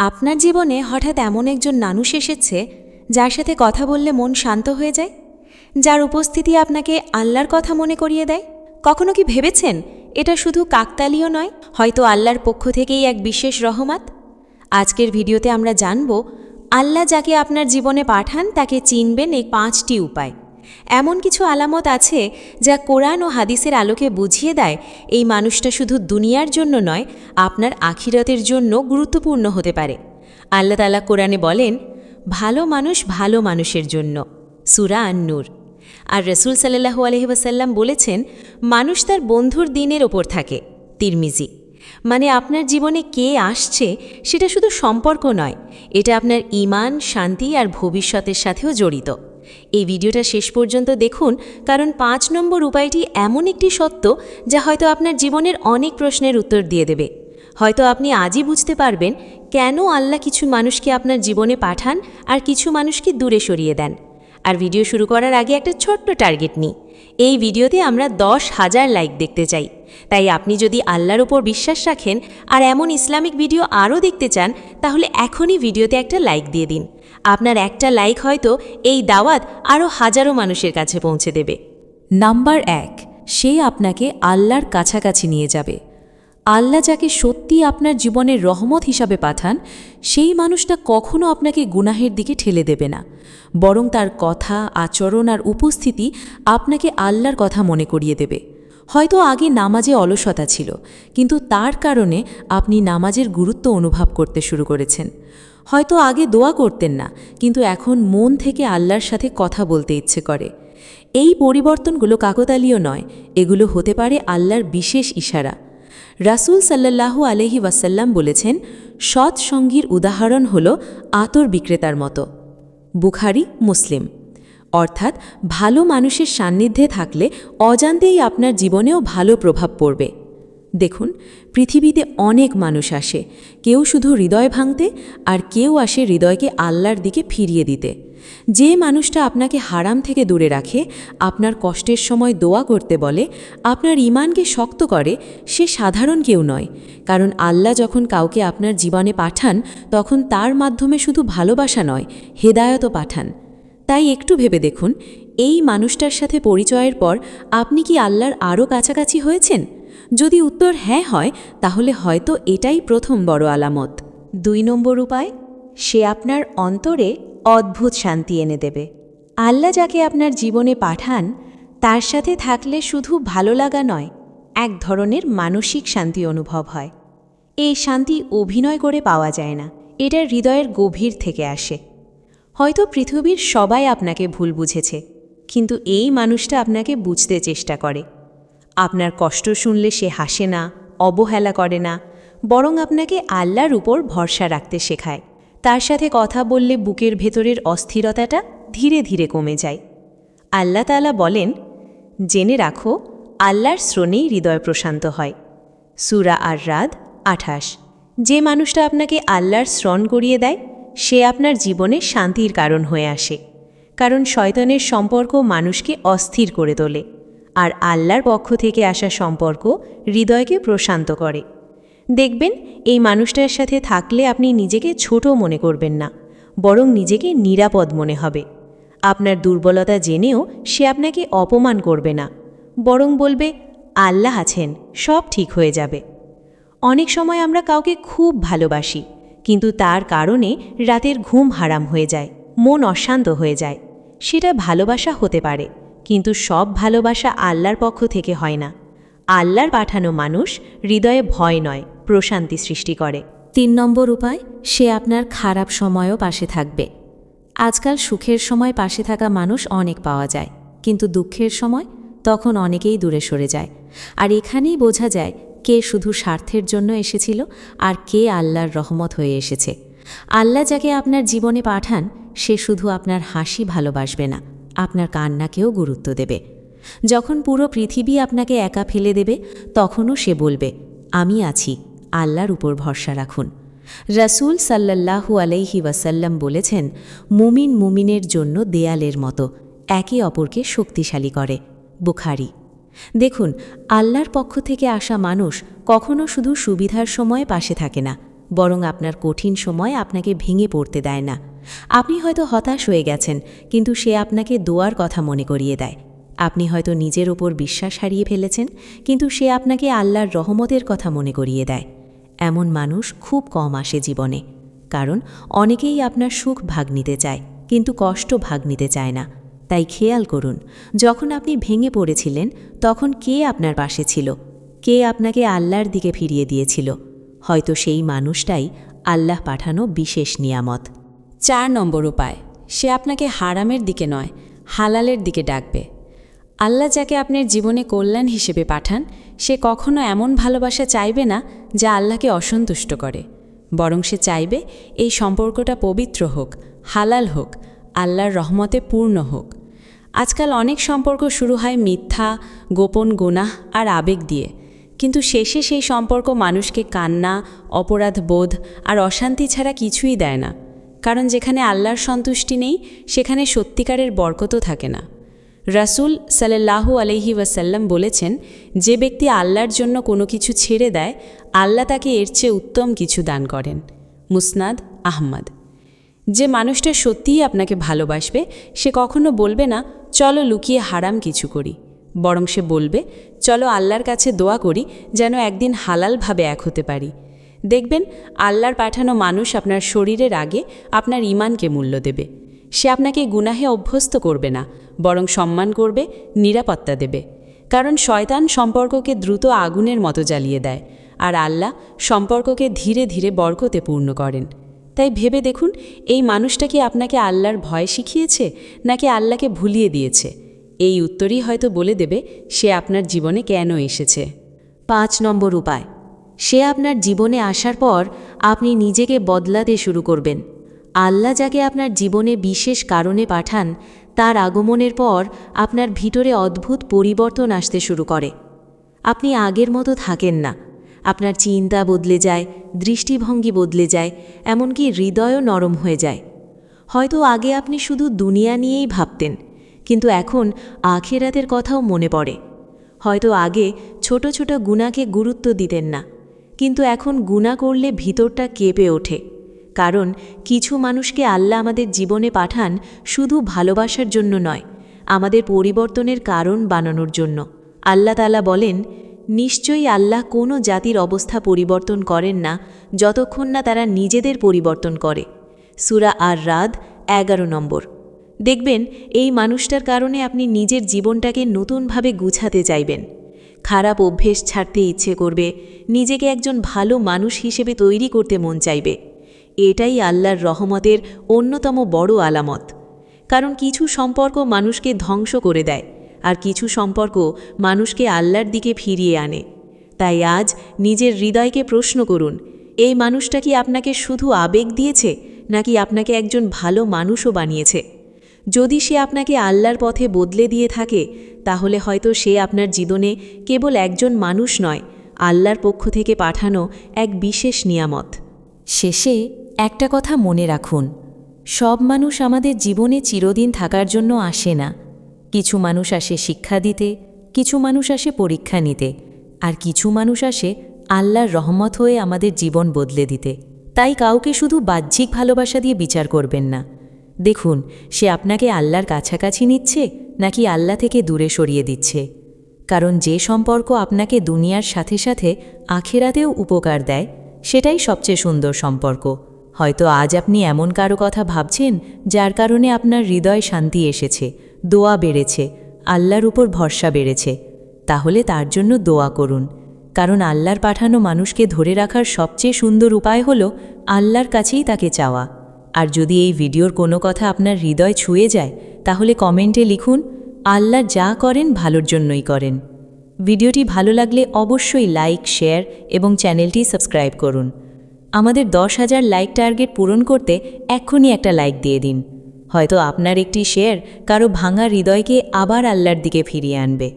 আপনার জীবনে হঠাৎ এমন একজন মানুষ এসেছে যার সাথে কথা বললে মন শান্ত হয়ে যায়, যার উপস্থিতি আপনাকে আল্লাহর কথা মনে করিয়ে দেয়। কখনো কি ভেবেছেন এটা শুধু কাকতালীয় নয়, হয়তো আল্লাহর পক্ষ থেকেই এক বিশেষ রহমত? আজকের ভিডিওতে আমরা জানব আল্লাহ যাকে আপনার জীবনে পাঠান তাকে চিনবেন এই 5টি উপায়। এমন কিছু আলামত আছে যা কোরআন ও হাদিসের আলোকে বুঝিয়ে দেয় এই মানুষটা শুধু দুনিয়ার জন্য নয়, আপনার আখিরাতের জন্য গুরুত্বপূর্ণ হতে পারে। আল্লাহ তাআলা কোরআনে বলেন, ভালো মানুষ ভালো মানুষের জন্য, সূরা আন-নূর। আর রাসূল সাল্লাল্লাহু আলাইহি ওয়াসাল্লাম বলেছেন, মানুষ তার বন্ধুর দিনের ওপর থাকে, তিরমিজি। মানে আপনার জীবনে কে আসছে সেটা শুধু সম্পর্ক নয়, এটা আপনার ঈমান, শান্তি আর ভবিষ্যতের সাথেও জড়িত। এই ভিডিওটা শেষ পর্যন্ত দেখুন, কারণ 5 নম্বর উপায়টি এমন একটি সত্য যা হয়তো আপনার জীবনের অনেক প্রশ্নের উত্তর দিয়ে দেবে। হয়তো আপনি আজই বুঝতে পারবেন কেন আল্লাহ কিছু মানুষকে আপনার জীবনে পাঠান আর কিছু মানুষকে দূরে সরিয়ে দেন। আর ভিডিও শুরু করার আগে একটা ছোট্ট টার্গেট নিই। এই ভিডিওতে আমরা 10,000 লাইক দেখতে চাই। তাই আপনি যদি আল্লাহর ওপর বিশ্বাস রাখেন আর এমন ইসলামিক ভিডিও আরও দেখতে চান, তাহলে এখনই ভিডিওতে একটা লাইক দিয়ে দিন। আপনার একটা লাইক হয়তো এই দাওয়াত আরও হাজারো মানুষের কাছে পৌঁছে দেবে। নাম্বার 1, সে আপনাকে আল্লাহর কাছাকাছি নিয়ে যাবে। আল্লাহ যাকে সত্যি আপনার জীবনের রহমত হিসাবে পাঠান, সেই মানুষটা কখনো আপনাকে গুনাহের দিকে ঠেলে দেবে না, বরং তার কথা, আচরণ আর উপস্থিতি আপনাকে আল্লাহর কথা মনে করিয়ে দেবে। হয়তো আগে নামাজে অলসতা ছিল, কিন্তু তার কারণে আপনি নামাজের গুরুত্ব অনুভব করতে শুরু করেছেন। হয়তো আগে দোয়া করতেন না, কিন্তু এখন মন থেকে আল্লাহর সাথে কথা বলতে ইচ্ছে করে। এই পরিবর্তনগুলো কাকতালীয় নয়, এগুলো হতে পারে আল্লাহর বিশেষ ইশারা। রাসূল সাল্লাল্লাহু আলাইহি ওয়াসাল্লাম বলেছেন, সৎ সঙ্গীর উদাহরণ হল আতর বিক্রেতার মতো। বুখারী, মুসলিম। অর্থাৎ ভালো মানুষের সান্নিধ্যে থাকলে অজান্তেই আপনার জীবনেও ভালো প্রভাব পড়বে। দেখুন, পৃথিবীতে অনেক মানুষ আসে, কেউ শুধু হৃদয় ভাঙতে আর কেউ আসে হৃদয়কে আল্লাহর দিকে ফিরিয়ে দিতে। যে মানুষটা আপনাকে হারাম থেকে দূরে রাখে, আপনার কষ্টের সময় দোয়া করতে বলে, আপনার ঈমানকে শক্ত করে, সে সাধারণ কেউ নয়। কারণ আল্লাহ যখন কাউকে আপনার জীবনে পাঠান, তখন তার মাধ্যমে শুধু ভালোবাসা নয়, হেদায়েতও পাঠান। তাই একটু ভেবে দেখুন, এই মানুষটার সাথে পরিচয়ের পর আপনি কি আল্লাহর আরও কাছাকাছি হয়েছেন? যদি উত্তর হ্যাঁ হয়, তাহলে হয়তো এটাই প্রথম বড় আলামত। 2 নম্বর উপায়, সে আপনার অন্তরে অদ্ভুত শান্তি এনে দেবে। আল্লাহ যাকে আপনার জীবনে পাঠান, তার সাথে থাকলে শুধু ভালো লাগা নয়, এক ধরনের মানসিক শান্তি অনুভব হয়। এই শান্তি অভিনয় করে পাওয়া যায় না, এটা হৃদয়ের গভীর থেকে আসে। হয়তো পৃথিবীর সবাই আপনাকে ভুল বুঝেছে, কিন্তু এই মানুষটা আপনাকে বুঝতে চেষ্টা করে। আপনার কষ্ট শুনলে সে হাসে না, অবহেলা করে না, বরং আপনাকে আল্লাহর উপর ভরসা রাখতে শেখায়। তার সাথে কথা বললে বুকের ভেতরের অস্থিরতাটা ধীরে ধীরে কমে যায়। আল্লাহ তাআলা বলেন, জেনে রাখো, আল্লাহর শ্রণেই হৃদয় প্রশান্ত হয়। সূরা আর-রাদ 28। যে মানুষটা আপনাকে আল্লাহর শ্রণ করিয়ে দেয়, সে আপনার জীবনে শান্তির কারণ হয়ে আসে। কারণ শয়তানের সম্পর্ক মানুষকে অস্থির করে তোলে, আর আল্লাহর পক্ষ থেকে আসা সম্পর্ক হৃদয়কে প্রশান্ত করে। দেখবেন, এই মানুষটার সাথে থাকলে আপনি নিজেকে ছোট মনে করবেন না, বরং নিজেকে নিরাপদ মনে হবে। আপনার দুর্বলতা জেনেও সে আপনাকে অপমান করবে না, বরং বলবে, আল্লাহ আছেন, সব ঠিক হয়ে যাবে। অনেক সময় আমরা কাউকে খুব ভালোবাসি, কিন্তু তার কারণে রাতের ঘুম হারাম হয়ে যায়, মন অশান্ত হয়ে যায়। সেটা ভালোবাসা হতে পারে, কিন্তু সব ভালোবাসা আল্লাহর পক্ষ থেকে হয় না। আল্লাহর পাঠানো মানুষ হৃদয়ে ভয় নয়, প্রশান্তি সৃষ্টি করে। 3 নম্বর উপায়, সে আপনার খারাপ সময়ও পাশে থাকবে। আজকাল সুখের সময় পাশে থাকা মানুষ অনেক পাওয়া যায়, কিন্তু দুঃখের সময় তখন অনেকেই দূরে সরে যায়। আর এখানেই বোঝা যায় কে শুধু স্বার্থের জন্য এসেছিল আর কে আল্লাহর রহমত হয়ে এসেছে। আল্লাহ যাকে আপনার জীবনে পাঠান, সে শুধু আপনার হাসি ভালোবাসবে না, আপনার কান্নাকেও গুরুত্ব দেবে। যখন পুরো পৃথিবী আপনাকে একা ফেলে দেবে, তখনও সে বলবে, আমি আছি, আল্লাহর উপর ভরসা রাখুন। রাসূল সাল্লাল্লাহু আলাইহি ওয়াসাল্লাম বলেছেন, মুমিন মুমিনের জন্য দেয়ালের মতো, একে অপরকে শক্তিশালী করে। বুখারী। দেখুন, আল্লাহর পক্ষ থেকে আসা মানুষ কখনো শুধু সুবিধার সময়ে পাশে থাকে না, বরং আপনার কঠিন সময় আপনাকে ভেঙে পড়তে দেয় না। আপনি হয়তো হতাশ হয়ে গেছেন, কিন্তু সে আপনাকে দোয়ার কথা মনে করিয়ে দেয়। আপনি হয়তো নিজের ওপর বিশ্বাস হারিয়ে ফেলেছেন, কিন্তু সে আপনাকে আল্লাহর রহমতের কথা মনে করিয়ে দেয়। এমন মানুষ খুব কম আসে জীবনে, কারণ অনেকেই আপনার সুখ ভাগ নিতে চায়, কিন্তু কষ্ট ভাগ নিতে চায় না। তাই খেয়াল করুন, যখন আপনি ভেঙে পড়েছিলেন তখন কে আপনার পাশে ছিল, কে আপনাকে আল্লাহর দিকে ফিরিয়ে দিয়েছিল। হয়তো সেই মানুষটাই আল্লাহ পাঠানো বিশেষ নিয়ামত। 4 নম্বর উপায়, সে আপনাকে হারামের দিকে নয়, হালালের দিকে ডাকবে। আল্লাহ যাকে আপনার জীবনে কল্যাণ হিসেবে পাঠান, সে কখনো এমন ভালোবাসা চাইবে না যা আল্লাহকে অসন্তুষ্ট করে, বরং সে চাইবে এই সম্পর্কটা পবিত্র হোক, হালাল হোক, আল্লাহর রহমতে পূর্ণ হোক। আজকাল অনেক সম্পর্ক শুরু হয় মিথ্যা, গোপন গুনাহ আর আবেগ দিয়ে, কিন্তু শেষে সেই সম্পর্ক মানুষকে কান্না, অপরাধ বোধ আর অশান্তি ছাড়া কিছুই দেয় না। কারণ যেখানে আল্লাহর সন্তুষ্টি নেই, সেখানে সত্যিকারের বরকতও থাকে না। রাসূল সাল্লাল্লাহু আলাইহি ওয়াসাল্লাম বলেছেন, যে ব্যক্তি আল্লাহর জন্য কোনো কিছু ছেড়ে দেয়, আল্লাহ তাকে এর চেয়ে উত্তম কিছু দান করেন। মুসনাদ আহমদ। যে মানুষটা সত্যিই আপনাকে ভালোবাসবে, সে কখনো বলবে না চলো লুকিয়ে হারাম কিছু করি, বরং সে বলবে চলো আল্লাহর কাছে দোয়া করি যেন একদিন হালালভাবে এক হতে পারি। দেখবেন আল্লাহর পাঠানো মানুষ আপনার শরীরের আগে আপনার ঈমানকে মূল্য দেবে। সে আপনাকে গুনাহে অভ্যস্ত করবে না, বরং সম্মান করবে, নিরাপত্তা দেবে। কারণ শয়তান সম্পর্ককে দ্রুত আগুনের মতো জ্বালিয়ে দেয়, আর আল্লাহ সম্পর্ককে ধীরে ধীরে বরকতে পূর্ণ করেন। তাই ভেবে দেখুন, এই মানুষটা কি আপনাকে আল্লাহর ভয় শিখিয়েছে, নাকি আল্লাহকে ভুলিয়ে দিয়েছে? এই উত্তরই হয়তো বলে দেবে সে আপনার জীবনে কেন এসেছে। 5 নম্বর উপায়, সে আপনার জীবনে আসার পর আপনি নিজেকে বদলাতে শুরু করবেন। আল্লাহ যাকে আপনার জীবনে বিশেষ কারণে পাঠান, তার আগমনের পর আপনার ভিতরে অদ্ভুত পরিবর্তন আসতে শুরু করে। আপনি আগের মতো থাকেন না, আপনার চিন্তা বদলে যায়, দৃষ্টিভঙ্গি বদলে যায়, এমনকি হৃদয়ও নরম হয়ে যায়। হয়তো আগে আপনি শুধু দুনিয়া নিয়েই ভাবতেন, কিন্তু এখন আখিরাতের কথাও মনে পড়ে। হয়তো আগে ছোট ছোট গুনাহকে গুরুত্ব দিতেন না, কিন্তু এখন গুনাহ করলে ভিতরটা কেঁপে ওঠে। কারণ কিছু মানুষকে আল্লাহ আমাদের জীবনে পাঠান শুধু ভালোবাসার জন্য নয়, আমাদের পরিবর্তনের কারণ বানানোর জন্য। আল্লাহ তাআলা বলেন, নিশ্চয়ই আল্লাহ কোনো জাতির অবস্থা পরিবর্তন করেন না যতক্ষণ না তারা নিজেদের পরিবর্তন করে। সূরা আর-রাদ 11 নম্বর। দেখবেন এই মানুষটার কারণে আপনি নিজের জীবনটাকে নতুনভাবে গুছাতে চাইবেন, খারাপ অভ্যেস ছাড়তে ইচ্ছে করবে, নিজেকে একজন ভালো মানুষ হিসেবে তৈরি করতে মন চাইবে। এটাই আল্লাহর রহমতের অন্যতম বড় আলামত। কারণ কিছু সম্পর্ক মানুষকে ধ্বংস করে দেয়, আর কিছু সম্পর্ক মানুষকে আল্লাহর দিকে ফিরিয়ে আনে। তাই আজ নিজের হৃদয়কে প্রশ্ন করুন, এই মানুষটা কি আপনাকে শুধু আবেগ দিয়েছে, নাকি আপনাকে একজন ভালো মানুষও বানিয়েছে? যদি সে আপনাকে আল্লাহর পথে বদলে দিয়ে থাকে, তাহলে হয়তো সে আপনার জীবনে কেবল একজন মানুষ নয়, আল্লাহর পক্ষ থেকে পাঠানো এক বিশেষ নিয়ামত। শেষে একটা কথা মনে রাখুন, সব মানুষ আমাদের জীবনে চিরদিন থাকার জন্য আসে না। কিছু মানুষ আসে শিক্ষা দিতে, কিছু মানুষ আসে পরীক্ষা নিতে, আর কিছু মানুষ আসে আল্লাহর রহমত হয়ে আমাদের জীবন বদলে দিতে। তাই কাউকে শুধু বাহ্যিক ভালোবাসা দিয়ে বিচার করবেন না। দেখুন সে আপনাকে আল্লাহর কাছাকাছি নিচ্ছে নাকি আল্লাহ থেকে দূরে সরিয়ে দিচ্ছে। কারণ যে সম্পর্ক আপনাকে দুনিয়ার সাথে সাথে আখিরাতেও উপকার দেয়, সেটাই সবচেয়ে সুন্দর সম্পর্ক। হয়তো আজ আপনি এমন কারো কথা ভাবছেন যার কারণে আপনার হৃদয় শান্তি এসেছে, দোয়া বেড়েছে, আল্লাহর উপর ভরসা বেড়েছে। তাহলে তার জন্য দোয়া করুন, কারণ আল্লাহর পাঠানো মানুষকে ধরে রাখার সবচেয়ে সুন্দর উপায় হল আল্লাহর কাছেই তাকে চাওয়া। আর যদি এই ভিডিওর কোনো কথা আপনার হৃদয় ছুঁয়ে যায়, তাহলে কমেন্টে লিখুন, আল্লাহ যা করেন ভালোর জন্যই করেন। ভিডিওটি ভালো লাগলে অবশ্যই লাইক, শেয়ার এবং চ্যানেলটি সাবস্ক্রাইব করুন। আমাদের 10,000 লাইক টার্গেট পূরণ করতে এক্ষুনি একটা লাইক দিয়ে দিন। হয়তো আপনার একটি শেয়ার কারো ভাঙা হৃদয়কে আবার আল্লাহর দিকে ফিরিয়ে আনবে।